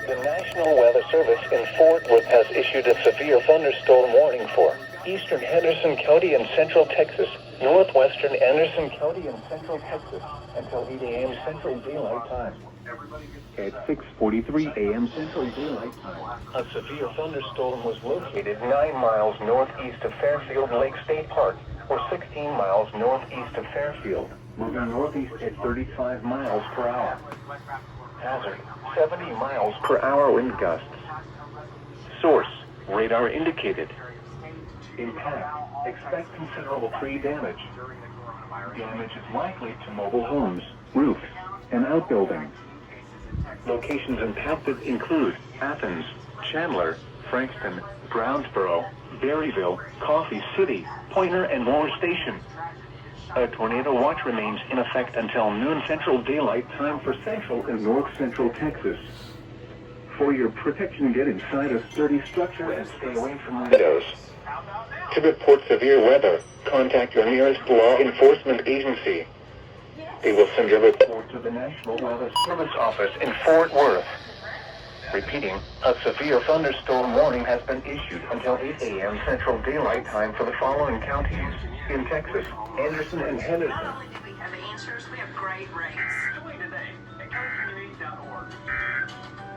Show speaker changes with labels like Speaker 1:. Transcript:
Speaker 1: The National Weather Service in Fort Worth has issued a severe thunderstorm warning for eastern Henderson County and central Texas, northwestern Anderson County and central Texas, until 8 a.m. Central Daylight Time. At 6:43 a.m. Central Daylight Time, a severe thunderstorm was located 9 miles northeast of Fairfield Lake State Park, or 16 miles northeast of Fairfield, moving northeast at 35 miles per hour. Hazard, 70 miles per hour wind gusts. Source, radar indicated. Impact, expect considerable tree damage. Damage is likely to mobile homes, roofs, and outbuildings. Locations impacted include Athens, Chandler, Frankston, Brownsboro, Berryville, Coffee City, Pointer, and Moore Station. A tornado watch remains in effect until noon Central Daylight Time for central and north central Texas. For your protection, get inside a sturdy structure and stay away from windows. To report severe weather, contact your nearest law enforcement agency. They will send your report to the National Weather Service office in Fort Worth. Repeating, a severe thunderstorm warning has been issued until 8 a.m. Central Daylight Time for the following counties in Texas: Anderson and Henderson.
Speaker 2: We have answers. We have great rates. Join today at community.org.